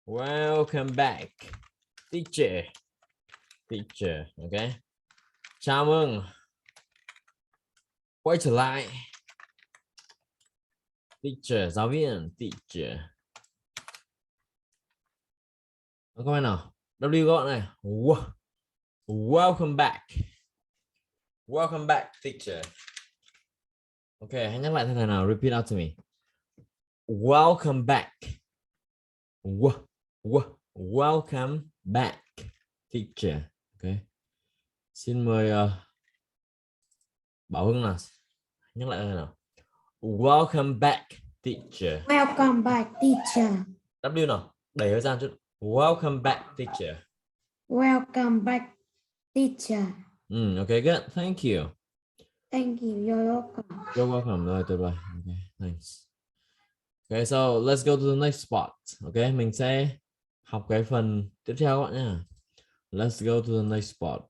Welcome back. Teacher. Teacher. Ok. Chào mừng. Quay trở lại. Teacher. Giáo viên. Teacher. Comment nào. W gọn này. Welcome back. Welcome back, teacher. Ok, hãy nhắc lại thế nào. Repeat out to me. Welcome back. Welcome back, teacher. Ok. Xin mời Bảo Hưng nào. Nhắc lại thế nào. Welcome back, teacher. Welcome back, teacher. W nào. Đẩy hơi ra chút. Welcome back, teacher. Welcome back, teacher. Okay, good. Thank you. Thank you. You're welcome. You're welcome. Rồi, tuyệt vời. Okay, thanks. Okay, so let's go to the next spot. Okay, mình sẽ học cái phần tiếp theo các bạn nhé. Let's go to the next spot.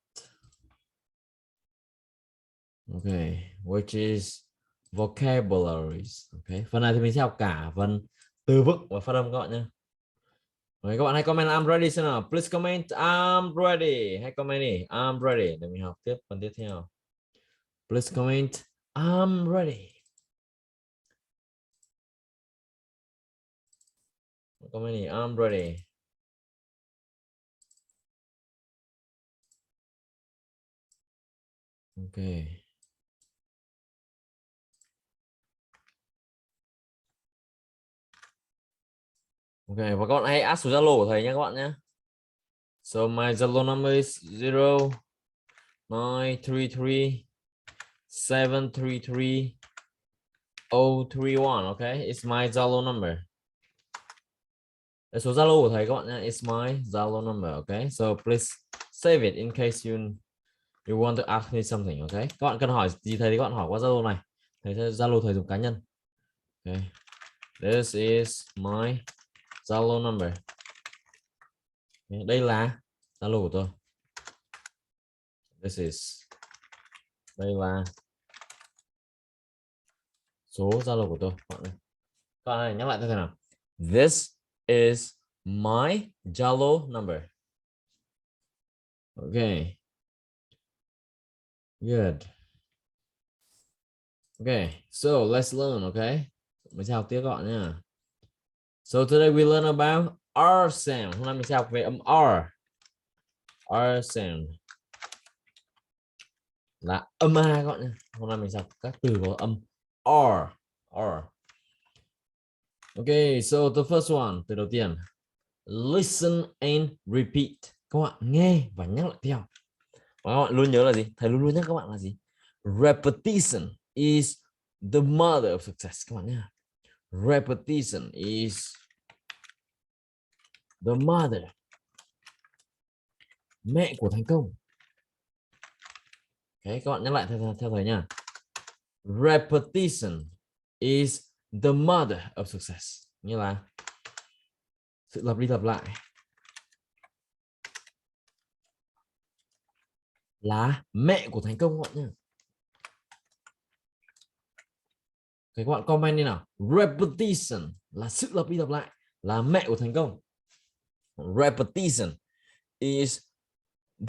Okay, which is vocabularies. Okay, phần này thì mình sẽ học cả phần từ vựng và phát âm các bạn nhé. Rồi, các bạn hãy comment I'm ready xem nào. Please comment I'm ready. Hãy comment đi I'm ready để mình học tiếp phần tiếp theo. Please comment I'm ready. Comment đi I'm ready. Okay. Ok, và các bạn hãy add số Zalo của thầy nhé các bạn nhé. So my Zalo number is 0933 733 031. Okay, it's my Zalo number. Đây số Zalo của thầy các bạn nhé. It's my Zalo number. Okay, so please save it in case you want to ask me something. Okay, các bạn cần hỏi gì thầy thì các bạn hỏi qua Zalo này. Thầy sẽ Zalo thầy dùng cá nhân. Okay, this is my Zalo number. Okay, đây là Zalo của tôi. This is. Đây là số Zalo của tôi. Các bạn này nhắc lại thế nào. This is my Zalo number. Okay. Good. Okay, so let's learn. Okay. Mình sẽ học tiếp các bạn nha. So today we learn about R sound. Hôm nay mình sẽ học về âm R. R sound là âm A các bạn nhé. Hôm nay mình sẽ học các từ có âm R. R. Okay, so the first one, từ đầu tiên. Listen and repeat. Các bạn nghe và nhắc lại theo. Và các bạn luôn nhớ là gì? Thầy luôn nhắc các bạn là gì? Repetition is the mother of success các bạn nhé. Repetition is the mother. Mẹ của thành công. Okay, các bạn nhắc lại theo thầy nha. Repetition is the mother of success. Như là sự lặp đi lặp lại là mẹ của thành công các bạn nhé. Okay, các bạn comment đi nào. Repetition là sự lặp đi lặp lại là mẹ của thành công. Repetition is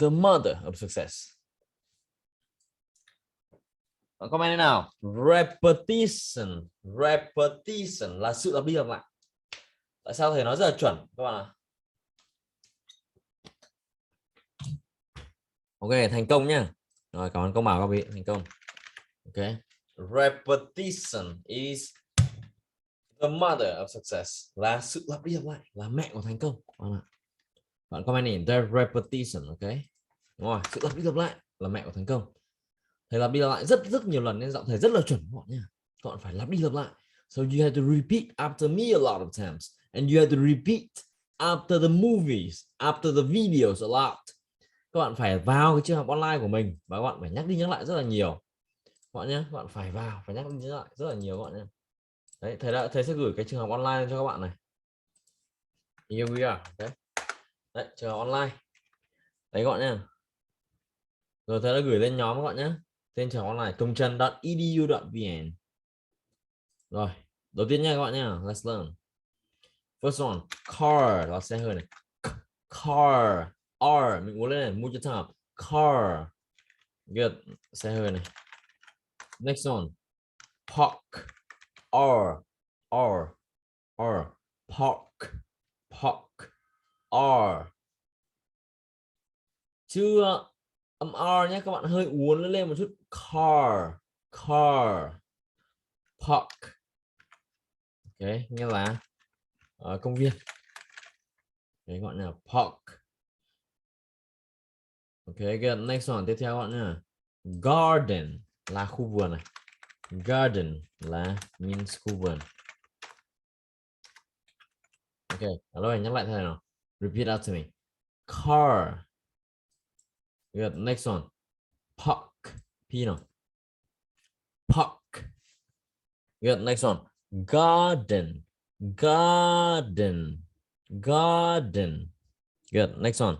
the mother of success. Bạn comment đi nào. Repetition. Repetition là sự lặp đi lặp lại. Tại sao thầy nói rất là chuẩn các bạn ạ? Ok, thành công nhá. Rồi, cảm ơn công bảo các vị, thành công. Ok. Repetition is the mother of success là sự lặp đi lặp lại là mẹ của thành công. Bạn comment nhìn the repetition, ok. Đúng rồi, sự lặp đi lặp lại là mẹ của thành công. Thầy lặp đi lặp lại rất nhiều lần nên giọng thầy rất là chuẩn các bạn nhá. Các bạn phải lặp đi lặp lại. So you have to repeat after me a lot of times and you have to repeat after the movies, after the videos a lot. Các bạn phải vào cái trường học online của mình và các bạn phải nhắc đi nhắc lại rất là nhiều. Các bạn nhé, các bạn phải vào, phải nhắc đi nhắc lại rất là nhiều các bạn nhé. Đấy, thầy sẽ gửi cái trường học online cho các bạn này. Here we are. Okay. Đấy, trường học online. Đấy các bạn nhé. Rồi thầy đã gửi lên nhóm các bạn nhé. Tên trường học online tungtrần.edu.vn. Rồi, đầu tiên nha các bạn nhé. Let's learn. First one, car là xe hơi này. Car, R mình uốn lên này, move your tongue up. Car. Good, xe hơi này. Next one, park. R, park, R. Chứ âm R nhé, các bạn hơi uốn lên một chút. Car, park. Ok, nghĩa là công viên. Đấy, gọi là park. Ok, good. Next one, tiếp theo gọi là garden là khu vườn này. Garden là means khu vườn. Ok, rồi nhắc lại thế nào. Repeat after me. Car. Good. Next one. Park. P nào. Park. Good. Next one. Garden. Garden. Good. Next one.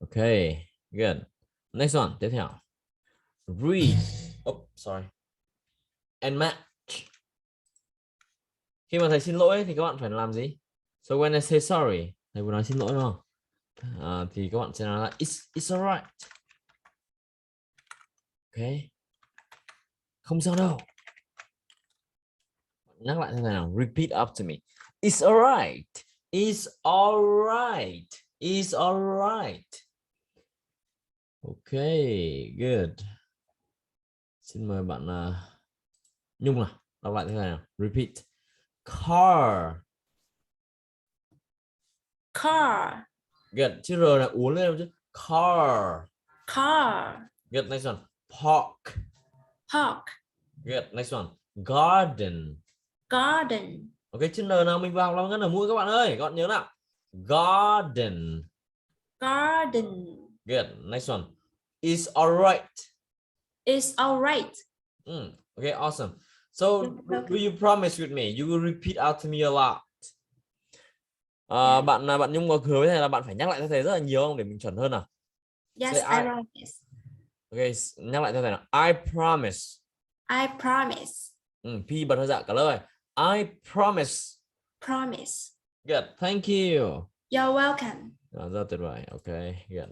Okay. Good. Next one. Tiếp theo. Read. Oh, sorry. And match. Khi mà thầy xin lỗi thì các bạn phải làm gì? So when I say sorry, thầy vừa nói xin lỗi đúng không? Thì các bạn sẽ nói là it's alright. Ok. Không sao đâu. Nhắc lại thế nào. Repeat after me. It's alright. It's alright. It's alright. Ok, good. Xin mời bạn Nhung nào. Đọc lại thế nào. Repeat. Car. Car. Good. Chữ R là uốn lên chứ. Car. Car. Good. Next one. Park. Park. Good. Next one. Garden. Garden. Ok, chữ N nào mình vào làm ngân ở mũi các bạn ơi. Các bạn nhớ nào. Garden. Garden. Good. Next one. It's alright. It's alright. Okay, awesome. So, do you promise with me? You will repeat out to me a lot. Bạn Nhung có hứa với thầy là bạn phải nhắc lại cho thầy rất là nhiều không để mình chuẩn hơn nào? Yes, I promise. Okay, nhắc lại cho thầy nào. I promise. I promise. P bật hơi dạ cả lời. I promise. Promise. Good. Thank you. You're welcome. Rất tuyệt vời. Okay, good.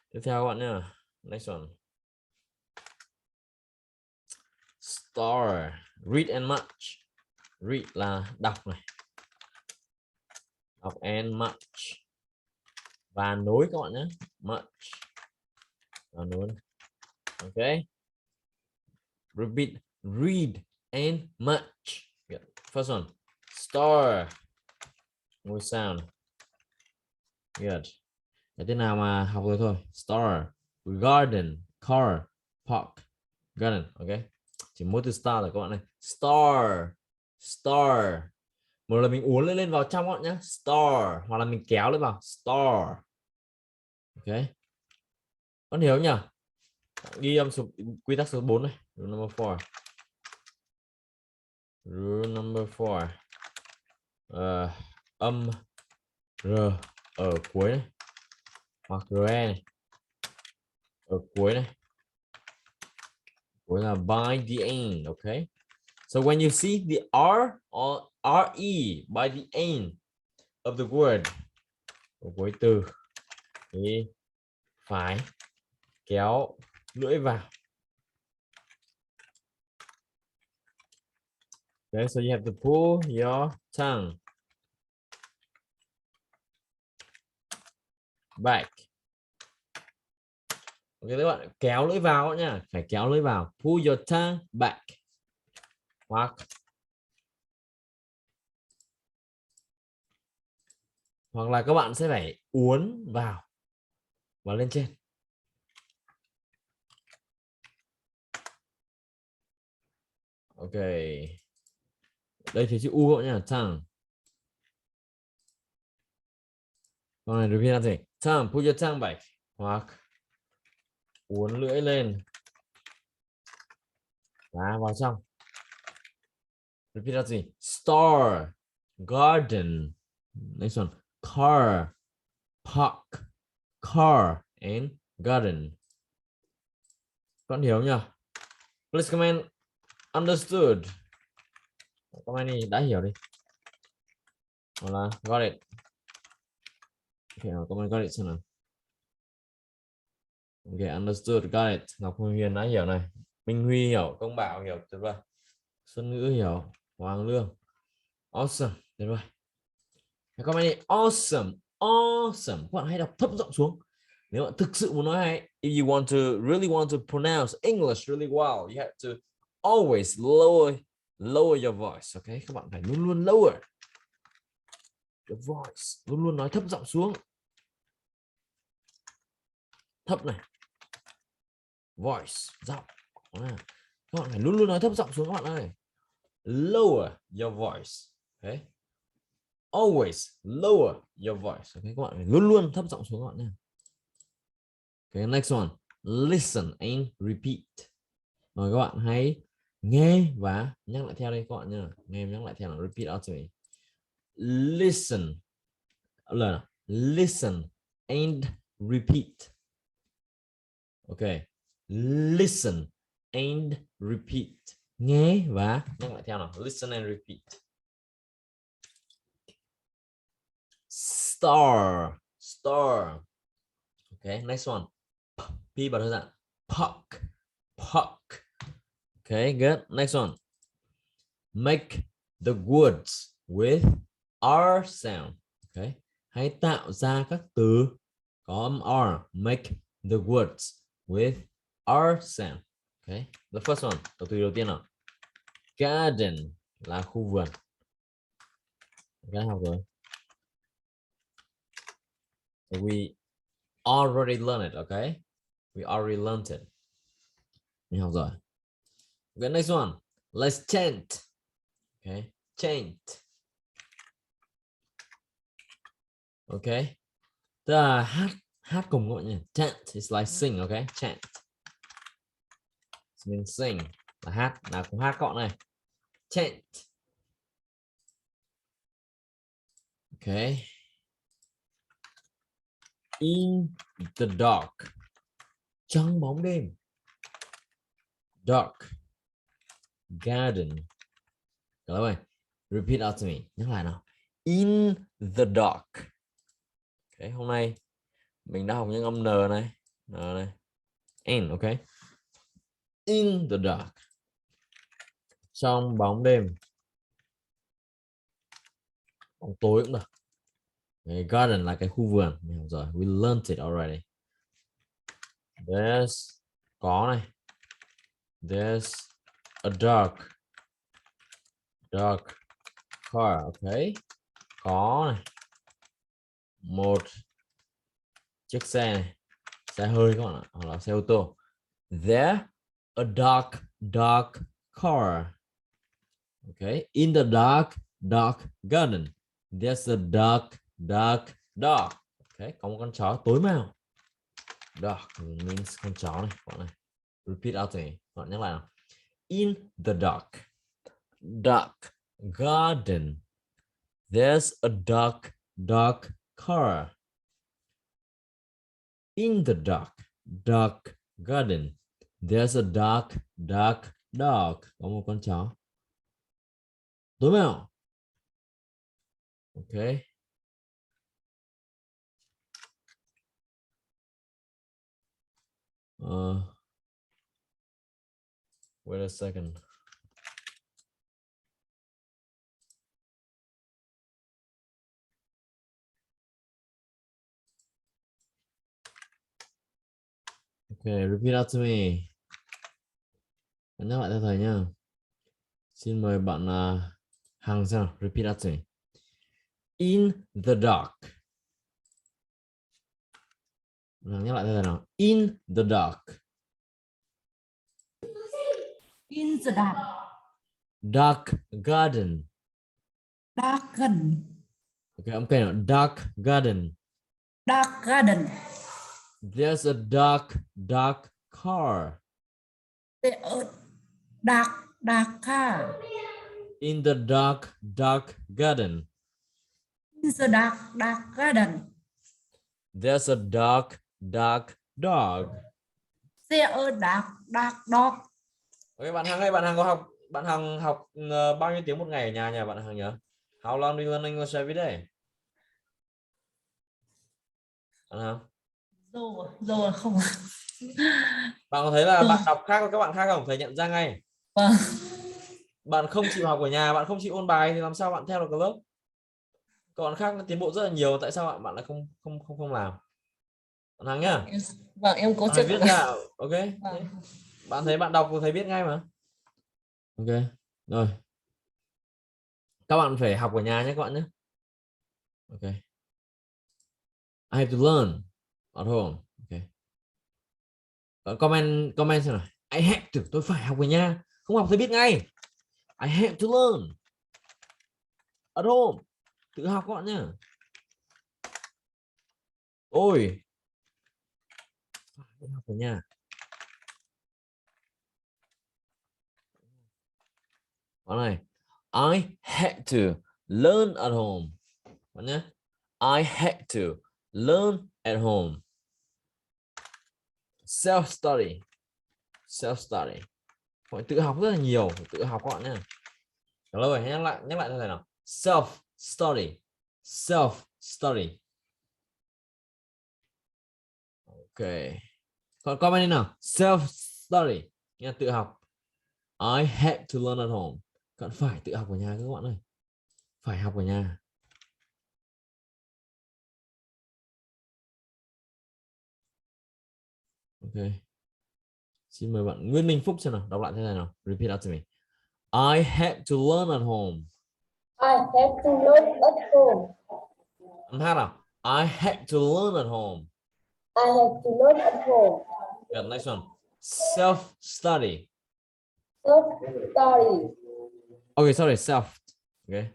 Tiếp theo các bạn nhé. Next one. Star. Read and match. Read là đọc này. Đọc and match. Và nối các bạn nhé. Match. Và nối. Okay. Repeat. Read and match. Good. First one. Star. Ngôi sao này. Good. Cái tên nào mà học rồi thôi. Star. Garden. Car. Park. Garden. Okay. Chỉ mỗi từ star rồi các bạn này. Star. Star. Một là mình uốn lên vào trong các bạn nhé. Star. Hoặc là mình kéo lên vào. Star. Ok. Con hiểu nhỉ? Ghi âm số quy tắc số 4 này. Rule number 4. Rule number 4. Âm R ở cuối này. Hoặc RE này. Ở cuối này. Cuối là by the end. Okay. So when you see the R or RE by the end of the word ở cuối từ thì phải kéo lưỡi vào. Okay, so you have to pull your tongue back. Ok các bạn, kéo lưỡi vào nhá, phải kéo lưỡi vào. Pull your tongue back. Hoặc là các bạn sẽ phải uốn vào và lên trên. Ok. Đây thì chữ U các bạn nhá, tongue. Con này repeat là gì? Tongue, pull your tongue back. Hoặc uốn lưỡi lên và vào trong. Repeat là gì? Star, garden. Next one, car, park, car and garden. Con hiểu nhỉ? Please comment understood. Comment đi, đã hiểu đi. Hoặc là got it. Okay, nào comment got it xem nào. Okay, understood, got it. Ngọc Hương Huyền đã hiểu này. Minh Huy hiểu, Công Bảo hiểu, tuyệt vời. Xuân Ngữ hiểu, Hoàng Lương. Awesome, tuyệt vời. Comment đi, awesome, awesome. Các bạn hãy đọc thấp giọng xuống. Nếu bạn thực sự muốn nói hay, if you really want to pronounce English really well, you have to always lower your voice, okay? Các bạn phải luôn luôn lower your voice, luôn luôn nói thấp giọng xuống. Thấp này. Voice, giọng. Các bạn phải luôn luôn nói thấp giọng xuống các bạn ơi. Lower your voice, okay? Always lower your voice, okay? Các bạn phải luôn luôn thấp giọng xuống các bạn nhé. Okay, next one. Listen and repeat. Rồi các bạn hãy nghe và nhắc lại theo đây các bạn nhé. Nghe nhắc lại theo là repeat after me. Listen. Là listen and repeat. Okay. Listen and repeat. Nghe và nhắc lại theo nào. Listen and repeat. Star. Star. Okay, next one. P bật hơi dạng. Puck. Puck. Okay, good. Next one. Make the words with R sound. Okay. Hãy tạo ra các từ có âm R. Make the words with R sound. Okay. The first one. Từ đầu tiên nào. Garden là khu vườn. Các học rồi. So we already learned it. Okay. We already learned it. Mình học rồi. Okay, next one. Let's chant. Okay, chant. Okay. Tức là hát cùng các bạn nhé. Chant is like sing, okay? Chant. It means sing là hát, là cùng hát gọn này. Chant. Okay. In the dark. Trong bóng đêm. Dark. Garden. Các bạn ơi, repeat after me. Nhắc lại nào. In the dark. Okay, hôm nay mình đã học những âm N này. N này. N, okay. In the dark. Trong bóng đêm. Bóng tối cũng được. Okay, garden là cái khu vườn. Mình học rồi. We learned it already. There's có này. There's a dark car, okay. Có này. Một chiếc xe này. Xe hơi các bạn ạ, hoặc là xe ô tô. There a dark car. Okay. In the dark garden. There's a dark dog. Okay. Có một con chó tối màu. Dog means con chó này, các bạn này. Repeat after me. Các bạn nhắc lại nào. In the dark garden. There's a dark car. In the dark garden. There's a dark dog. Có một con chó tối màu. Okay. Wait a second. Okay, repeat after me. Nhắc lại theo thầy nhá. Xin mời bạn Hằng xem nào. Repeat after me. In the dark. Nhắc lại theo thầy nào. In the dark. In the dark. Dark garden. Dark garden. Okay, âm cây nào. Dark garden. Dark garden. There's a dark car. The dark car. In the dark garden. In the dark garden. There's a dark dog. There a dark dog. Ok, bạn Hằng ơi, bạn Hằng có học, bạn Hằng học bao nhiêu tiếng một ngày ở nhà nhỉ bạn Hằng nhớ? How long do you learn English every day? Nào. Rồi không. Bạn có thấy là Rồi. bạn đọc khác với các bạn khác không? Thầy nhận ra ngay. Vâng. Bạn không chịu học ở nhà, bạn không chịu ôn bài thì làm sao bạn theo được cái lớp? Các bạn khác nó tiến bộ rất là nhiều, tại sao bạn lại không làm? Bạn Hằng nhá. Vâng, em cố Bạn chấp. viết ra, ok. Vâng. Bạn thấy bạn đọc thầy biết ngay mà. Ok. Rồi. Các bạn phải học ở nhà nhé các bạn nhé. Ok. I have to learn at home. Ok. Bạn comment xem nào. I have to, tôi phải học ở nhà. Không học thầy biết ngay. I have to learn at home. Tự học các bạn nhé. Ôi. Phải học ở nhà. Bạn này. I had to learn at home. Bạn nhé. I had to learn at home. Self-study. Self-study. Phải tự học rất là nhiều. Phải tự học các bạn nhé. Lâu rồi, nhắc lại cho thầy nào. Self-study. Self-study. Ok. Còn comment đi nào. Self-study. Nghe tự học. I had to learn at home. Các bạn phải tự học ở nhà các bạn ơi. Phải học ở nhà. Ok. Xin mời bạn Nguyên Minh Phúc xem nào. Đọc lại thế này nào. Repeat after me. I had to learn at home. I have to learn at home. Hát nào. I had to learn at home. I have to learn at home. Good, next one. Self-study. Self-study. Okay, sorry, self. Okay.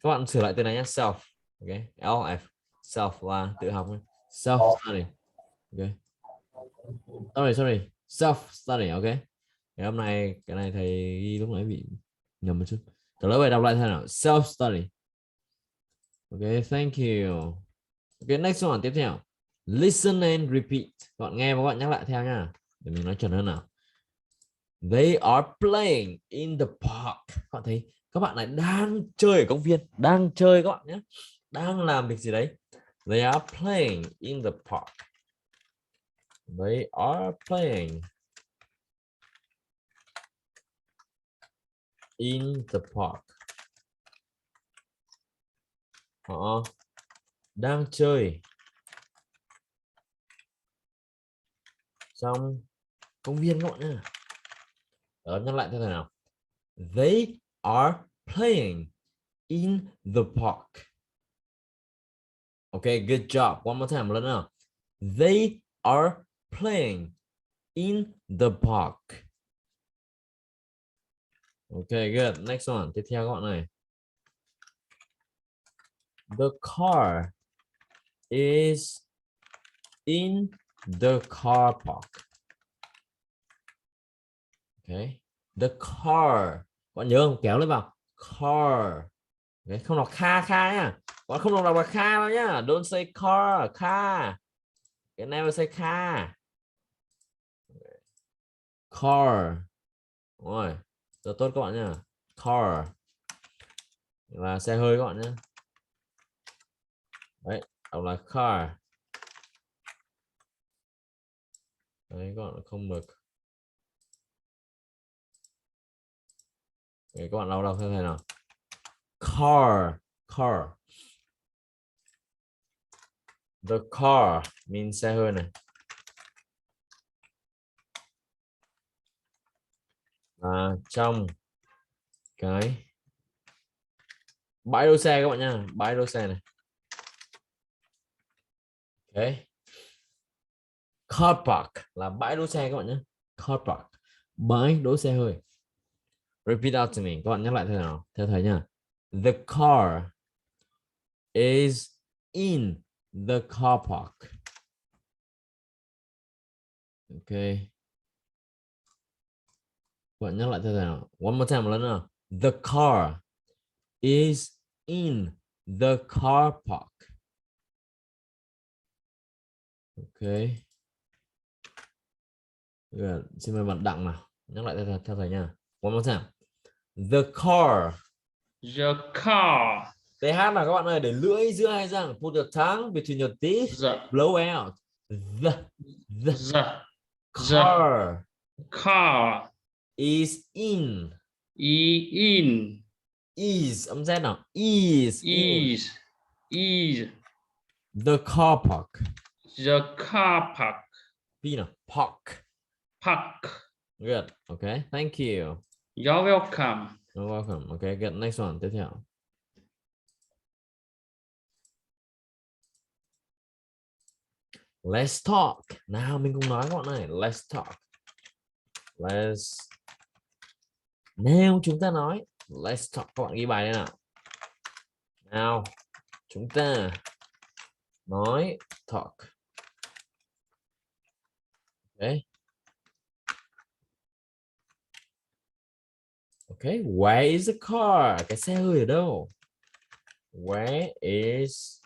Các bạn sửa lại từ này nhé. Self. Okay. L-F. Self là tự học. Self-study. Okay. Sorry. Self-study. Okay. Ngày hôm nay cái này thầy ghi lúc nãy bị nhầm một chút. Trở lại bài đọc lại thế nào. Self-study. Okay, thank you. Okay, next one tiếp theo. Listen and repeat. Các bạn nghe và các bạn nhắc lại theo nha. Để mình nói chuẩn hơn nào. They are playing in the park. Các bạn thấy các bạn này đang chơi ở công viên, đang chơi các bạn nhé, đang làm việc gì đấy. They are playing in the park. They are playing in the park. Họ đang chơi trong công viên các bạn nhé. Đó, nhắc lại thế nào. They are playing in the park. Okay, good job. One more time, một lần nữa. They are playing in the park. Okay, good. Next one. Tiếp theo các bạn này. The car is in the car park. Okay. The car. Các bạn nhớ không? Kéo lên vào. Car. Okay. Không đọc kha nha. Các bạn không đọc là kha đâu nhá. Don't say car, kha. You never say kha. Car. Đúng rồi. Rất tốt các bạn nhá. Car là xe hơi các bạn nhé. Đấy, đọc là car. Đấy, các bạn không được. Đấy, các bạn đọc theo thầy nào. Car. The car means xe hơi này. Trong cái bãi đỗ xe các bạn nha, bãi đỗ xe này. Okay. Car park là bãi đỗ xe các bạn nhé. Car park, bãi đỗ xe hơi. Repeat out to me. Các bạn nhắc lại thế nào? Theo thầy nha. The car is in the car park. Okay. Các bạn nhắc lại theo thầy nào. One more time, một lần nữa. The car is in the car park. Okay. Good. Xin mời bạn Đặng nào. Nhắc lại theo thầy nha. One more time. The car The car. TH là các bạn ơi, để lưỡi giữa hai răng. Put your tongue between your teeth. The Blow out. The car car is in. in Is âm Z nào? Is in is the car park. the car park. P nào? Park. Good. Okay. Thank you. You're welcome. You're welcome. Okay. Good. Next one. Tiếp theo. Let's talk. Nào mình cùng nói các bạn này. Let's talk. Nào chúng ta nói. Let's talk. Các bạn ghi bài đây nào. Nào chúng ta nói talk. Okay. Okay. Where is the car? Cái xe hơi ở đâu? Where is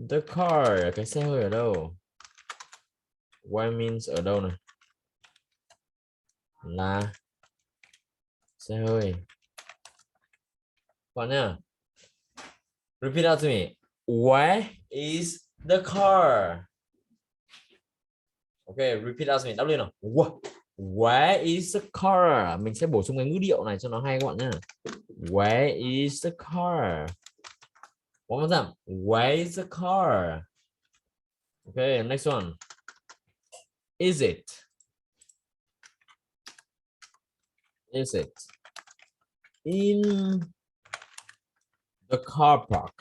the car? Cái xe hơi ở đâu? Where means ở đâu này? Là xe hơi. Bạn nhá. Repeat out to me. Where is the car? Okay, repeat out to me. Đáp lên nào. Where is the car? Mình sẽ bổ sung cái ngữ điệu này cho nó hay các bạn nhá. Where is the car? One more time. Where is the car? Okay, next one. Is it? Is it in the car park?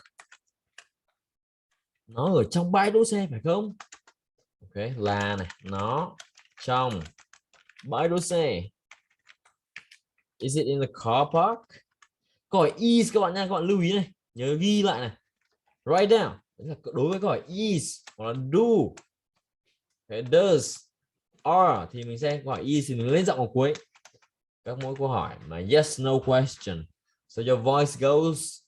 Nó ở trong bãi đỗ xe phải không? Ok, là này, nó trong bãi đỗ xe. Is it in the car park? Câu hỏi is các bạn nha, các bạn lưu ý này, nhớ ghi lại này. Write down. Đối với câu hỏi is hoặc là do, okay, does, are thì mình sẽ câu hỏi is thì mình lên giọng ở cuối. Các mỗi câu hỏi mà yes no question. So your voice goes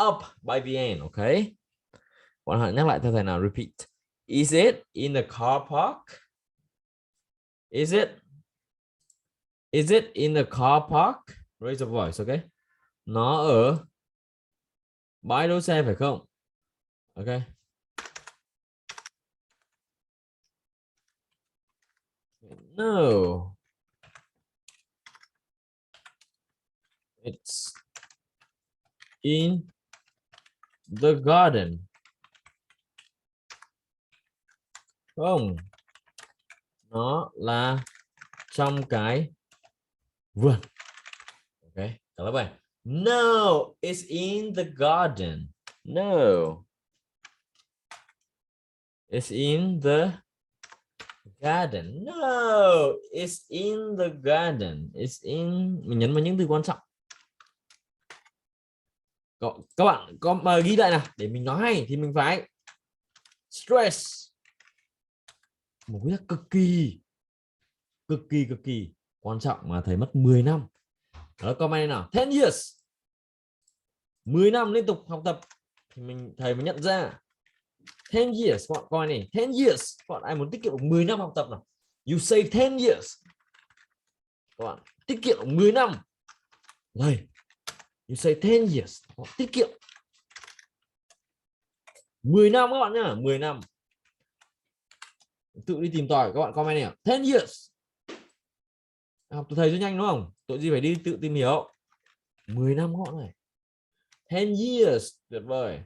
up by the end, okay? Bạn hỏi nhắc lại theo thầy nào, repeat. Is it in the car park? Is it in the car park? Raise your voice, okay? Nó ở bãi đỗ xe phải không? Okay. No. It's in the garden. Không. Nó là trong cái vườn. Ok. Cả lớp này. No, it's in the garden. No. It's in the garden. No, it's in the garden. It's in. Mình nhấn vào những từ quan trọng. Các bạn có mà ghi lại nào, để mình nói hay thì mình phải stress một cái cực kỳ quan trọng mà thầy mất 10 năm. Đó, comment nào, 10 years, 10 năm liên tục học tập thì thầy mới nhận ra 10 years. Các bạn coi này, 10 years, các bạn ai muốn tiết kiệm được 10 năm học tập nào, you save 10 years, các bạn tiết kiệm được 10 năm đây. You say 10 years. Tiết kiệm 10 năm các bạn nhá, 10 năm. Tự đi tìm tòi, các bạn comment này, 10 years. Học từ thầy rất nhanh đúng không? Tội gì phải đi tự tìm hiểu. 10 năm các bạn này. 10 years, tuyệt vời.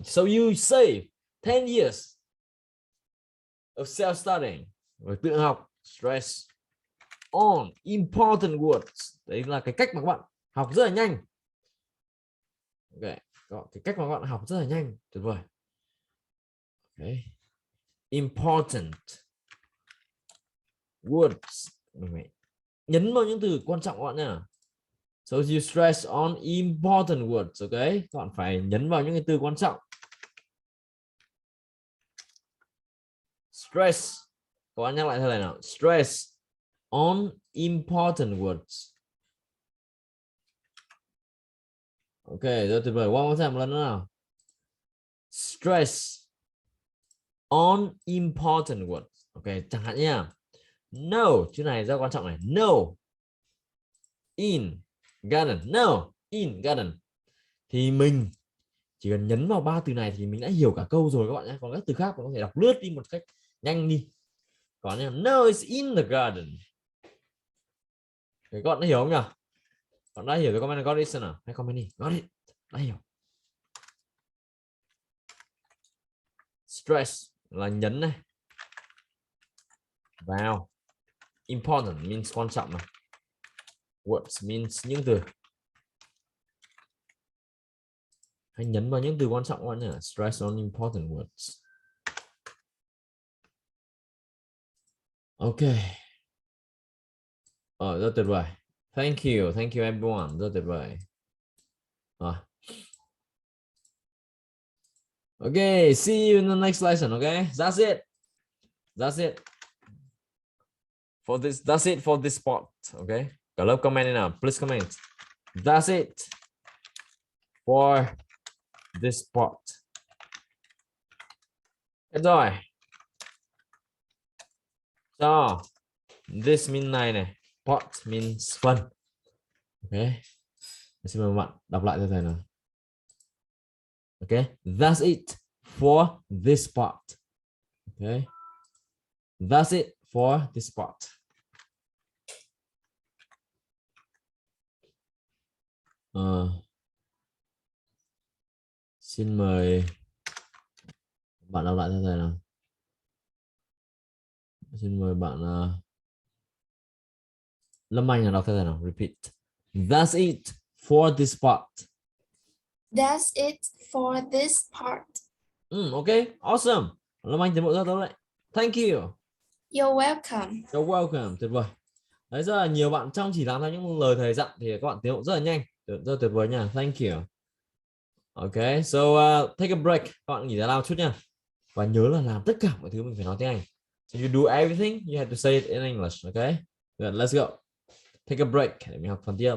So you save 10 years of self-studying. Rồi tự học, stress on important words. Đấy là cái cách mà các bạn học rất là nhanh. Ok, cái cách mà các bạn học rất là nhanh, tuyệt vời. Okay. Important words. Nhấn vào những từ quan trọng các bạn nha. So you stress on important words, ok? Các bạn phải nhấn vào những cái từ quan trọng. Stress. Các bạn nhắc lại thế này nào. Stress on important words. Ok, rồi tuyệt vời. One more time, một lần nữa nào. Stress on important words. Ok, chẳng hạn nha. No, chữ này rất quan trọng này. No. In garden. No. in garden thì mình chỉ cần nhấn vào 3 từ này thì mình đã hiểu cả câu rồi các bạn nhé. Còn các từ khác mình có thể đọc lướt đi một cách nhanh đi. Còn no it's in the garden. Các bạn đã hiểu không nhỉ? Bạn đã hiểu rồi, comment got it nào? Hay comment đi. Got it. Đã hiểu. Stress là nhấn này. Vào. Important means quan trọng này. Words means những từ. Hãy nhấn vào những từ quan trọng các bạn nhé. Stress on important words. Ok. Rất tuyệt vời. Thank you everyone. Rất tuyệt vời. Rồi. Okay, see you in the next lesson. Okay, that's it. That's it for this part. Okay, cả lớp comment đi nào. Please comment. That's it for this part. Hết rồi. So, this mean này. Part means phần. Okay. Xin mời bạn đọc lại cho thầy nào. Okay, that's it for this part. Okay, that's it for this part. Xin mời bạn đọc lại cho thầy nào. Xin mời bạn Lâm Anh đọc cho thầy nào. Repeat. That's it for this part. That's it for this part. Okay, awesome. Lâm Anh tiến bộ rất tốt đấy. Thank you. You're welcome. You're welcome. Tuyệt vời. Đấy, rất là nhiều bạn trong chỉ làm theo những lời thầy dặn thì các bạn tiến bộ rất là nhanh. Rất tuyệt vời nha. Thank you. Okay, so take a break. Các bạn nghỉ giải lao chút nha. Và nhớ là làm tất cả mọi thứ mình phải nói tiếng Anh. So you do everything, you have to say it in English. Okay, good, let's go. Take a break để mình học phần tiếp.